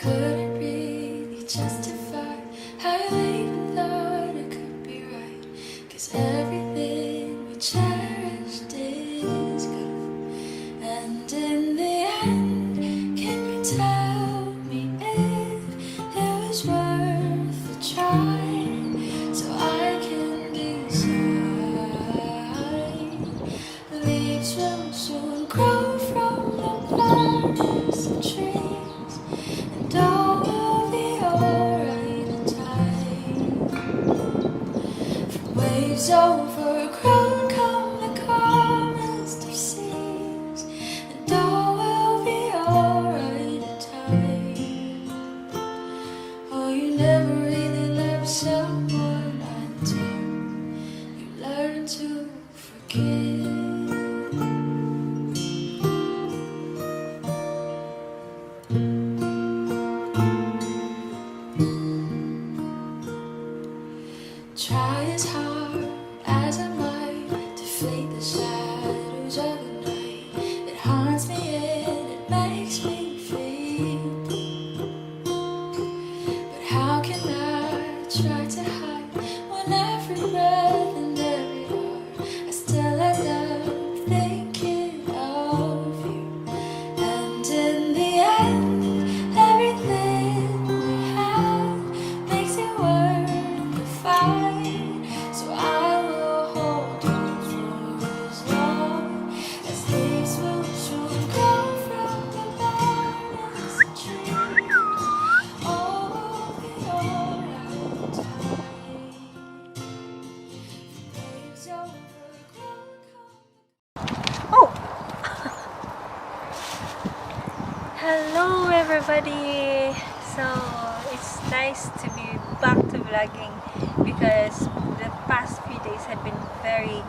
couldn't really justify how you even thought it could be right. 'Cause everything we cherished is gone. And in the end, can you tell me if it was worth a try? So I can decide. Leaves will soon grow from the boughs of trees, and all will be alright in time. From waves overgrown come the calmest of seas, and all will be alright in time. Oh, you never really love someone until you learn to forgive. Try as hard as I might to flee the shadows of the night. It haunts me and it makes me feel. But how can I try to hide when every breath and every heart I still end up thinking of you? And in the end, everything we have makes it worth the fight. So I will hold on for as long as leaves will soon grow from the boughs of trees. All will be alright in time. Waves overgrown come. Oh! Hello everybody! So it's nice to be back to vlogging because the past few days had been very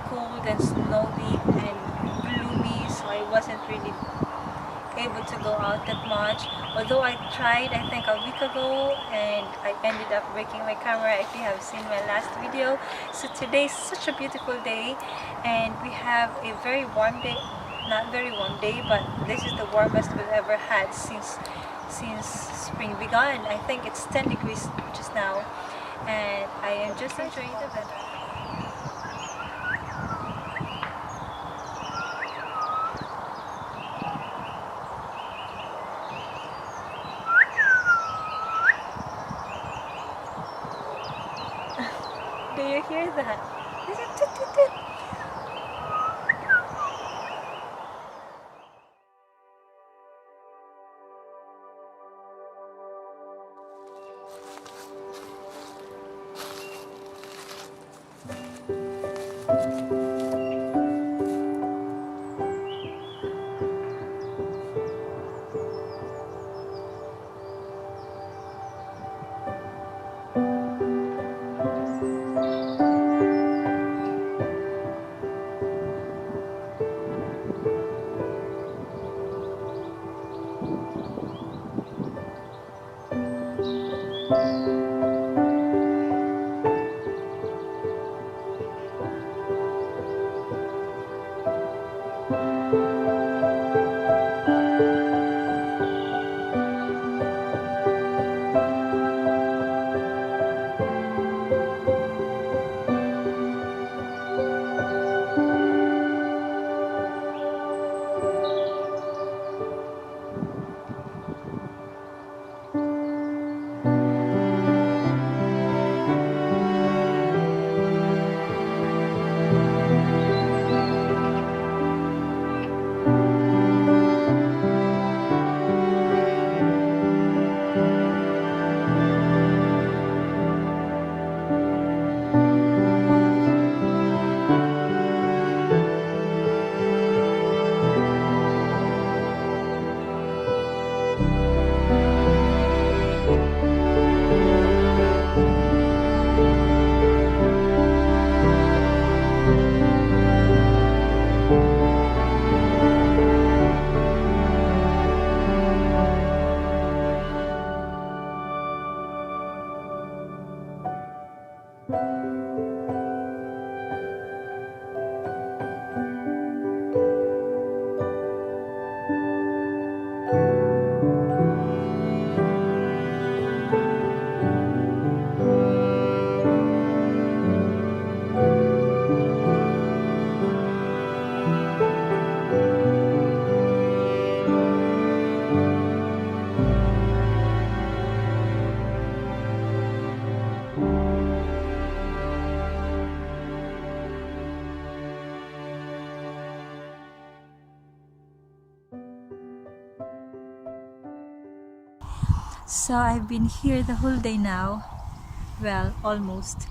cold and snowy and gloomy, so I wasn't really able to go out that much. Although I tried, I think a week ago, and I ended up breaking my camera if you have seen my last video. So today is such a beautiful day and we have a very warm day. Not very warm day, but this is the warmest we've ever had since spring began. I think it's 10 degrees just now, and I am just enjoying the weather. Do you hear that? Is it toot, toot, toot? So I've been here the whole day now. Well, almost.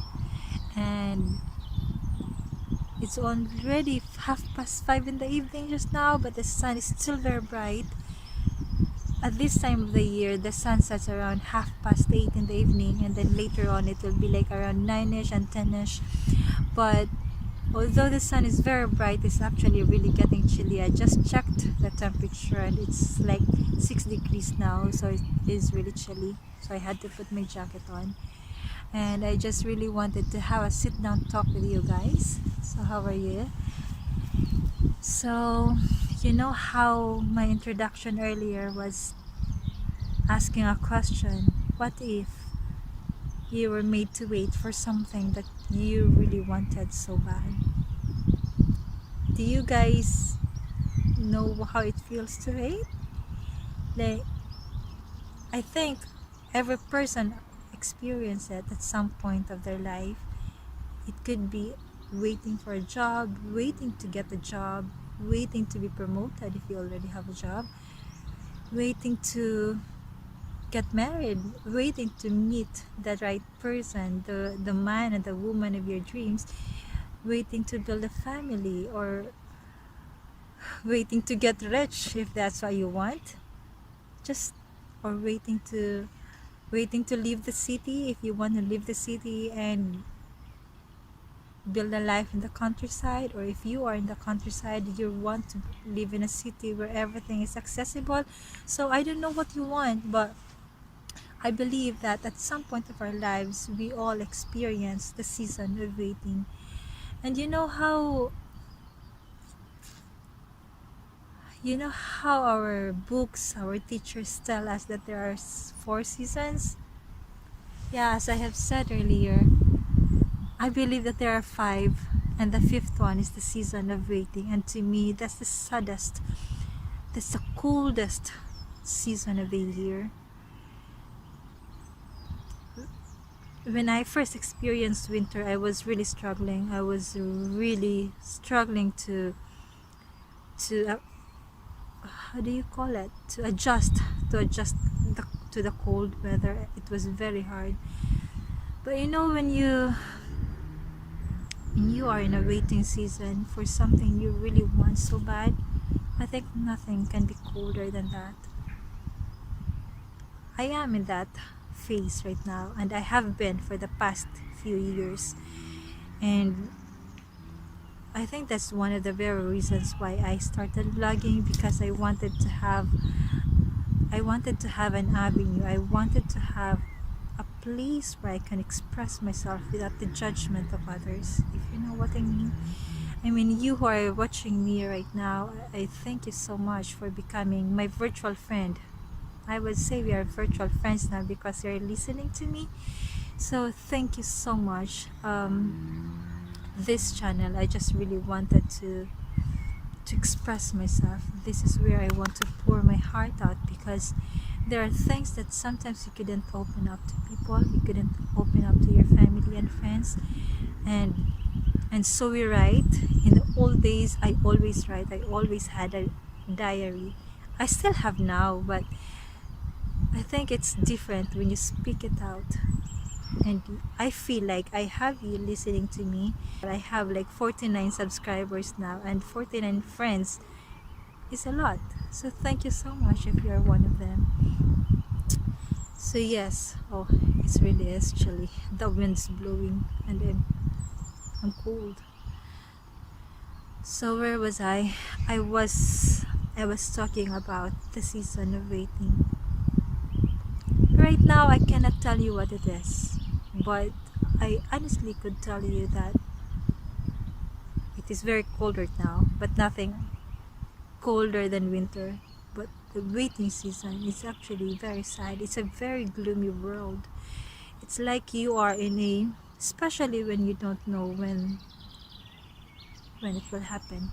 And it's already 5:30 in the evening just now, but the sun is still very bright. At this time of the year, the sun sets around 8:30 in the evening, and then later on it will be like around 9ish and 10ish. But although the sun is very bright, it's actually really getting chilly. I just checked the temperature and it's like 6 degrees now, so it is really chilly. So I had to put my jacket on. And I just really wanted to have a sit down talk with you guys. So how are you? So you know how my introduction earlier was asking a question, what if you were made to wait for something that you really wanted so bad? Do you guys know how it feels to wait? Like, I think every person experience it at some point of their life. It could be waiting for a job, waiting to get a job, waiting to be promoted if you already have a job, waiting to get married, waiting to meet the right person, the man and the woman of your dreams, waiting to build a family, or waiting to get rich if that's what you want, just or waiting to leave the city if you want to leave the city and build a life in the countryside, or if you are in the countryside you want to live in a city where everything is accessible. So I don't know what you want, but I believe that at some point of our lives we all experience the season of waiting. And you know how our books, our teachers tell us that there are 4 seasons. Yeah, as I have said earlier, I believe that there are 5, and the 5th one is the season of waiting. And to me, that's the saddest, that's the coldest season of the year. When I first experienced winter, I was really struggling. I was really struggling to how do you call it? To adjust to the cold weather. It was very hard. But when you are in a waiting season for something you really want so bad, I think nothing can be colder than that. I am in that phase right now, and I have been for the past few years. And I think that's one of the very reasons why I started vlogging, because I wanted to have an avenue. I wanted to have a place where I can express myself without the judgment of others, if you know what I mean. I mean, you who are watching me right now, I thank you so much for becoming my virtual friend. I would say we are virtual friends now because you're listening to me. So thank you so much. This channel, I just really wanted to express myself. This is where I want to pour my heart out, because there are things that sometimes you couldn't open up to people, you couldn't open up to your family and friends. And so we write. In the old days, I always write. I always had a diary. I still have now, but I think it's different when you speak it out. And I feel like I have you listening to me. I have like 49 subscribers now, and 49 friends is a lot. So thank you so much if you're one of them. So yes, oh, it really is chilly. The wind's blowing and I'm cold. So where was I? I was talking about the season of waiting. Right now I cannot tell you what it is, but I honestly could tell you that it is very cold right now, but nothing colder than winter. But the waiting season is actually very sad. It's a very gloomy world. It's like you are especially when you don't know when it will happen.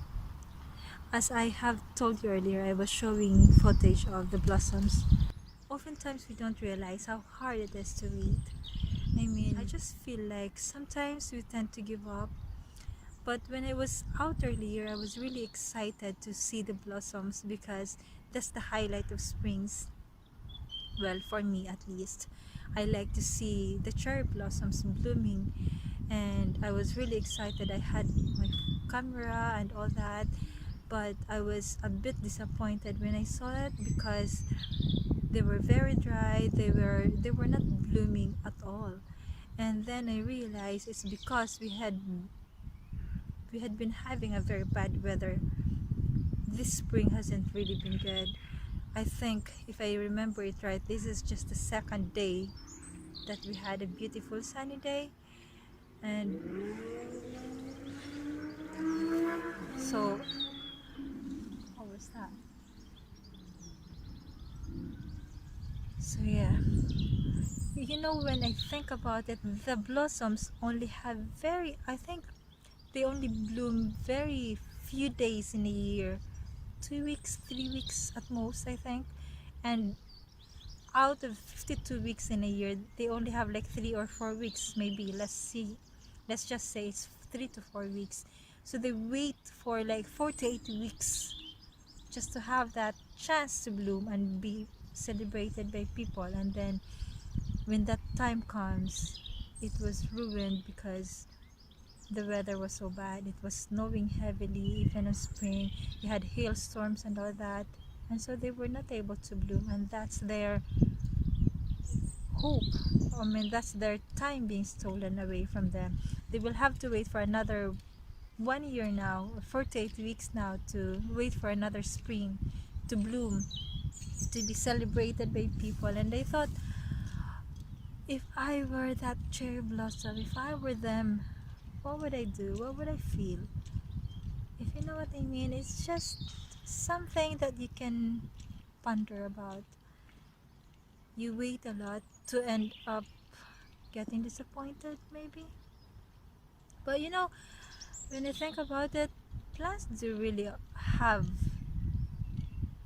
As I have told you earlier, I was showing footage of the blossoms. Oftentimes we don't realize how hard it is to wait. I mean, I just feel like sometimes we tend to give up. But when I was out earlier, I was really excited to see the blossoms, because that's the highlight of springs. Well, for me at least, I like to see the cherry blossoms blooming, and I was really excited. I had my camera and all that, but I was a bit disappointed when I saw it because they were very dry. They were not blooming at all. And then I realized it's because we had been having a very bad weather. This spring hasn't really been good. I think if I remember it right, this is just the second day that we had a beautiful sunny day. And so what was that? So yeah, when I think about it, the blossoms only have I think they only bloom very few days in a year, 2 weeks, 3 weeks at most, I think. And out of 52 weeks in a year, they only have like 3 or 4 weeks, maybe. Let's just say it's 3 to 4 weeks. So they wait for like 48 weeks just to have that chance to bloom and be celebrated by people. And then when that time comes, it was ruined because the weather was so bad. It was snowing heavily, even in spring. You had hailstorms and all that. And so they were not able to bloom, and that's their hope. I mean, that's their time being stolen away from them. They will have to wait for another 1 year now, or 48 weeks now, to wait for another spring to bloom, to be celebrated by people. And I thought, if I were that cherry blossom, if I were them, what would I do? What would I feel? If you know what I mean, it's just something that you can ponder about. You wait a lot to end up getting disappointed, maybe. But when I think about it, plants do really have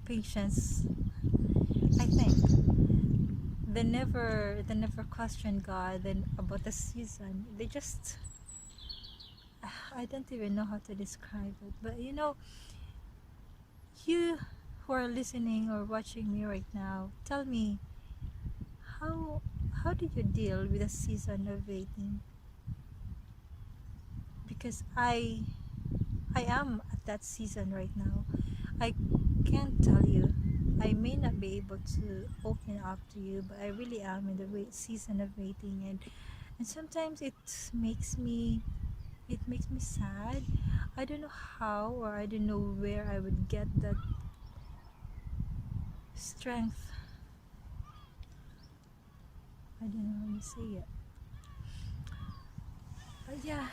patience. I think they never question God and about the season. They just I don't even know how to describe it. But you who are listening or watching me right now, tell me, how how did you deal with the season of waiting? Because I am at that season right now. I can't tell you. I may not be able to open up to you, but I really am in the season of waiting, and sometimes it makes me sad. I don't know how, or I don't know where I would get that strength. I don't know how you say it. But yeah,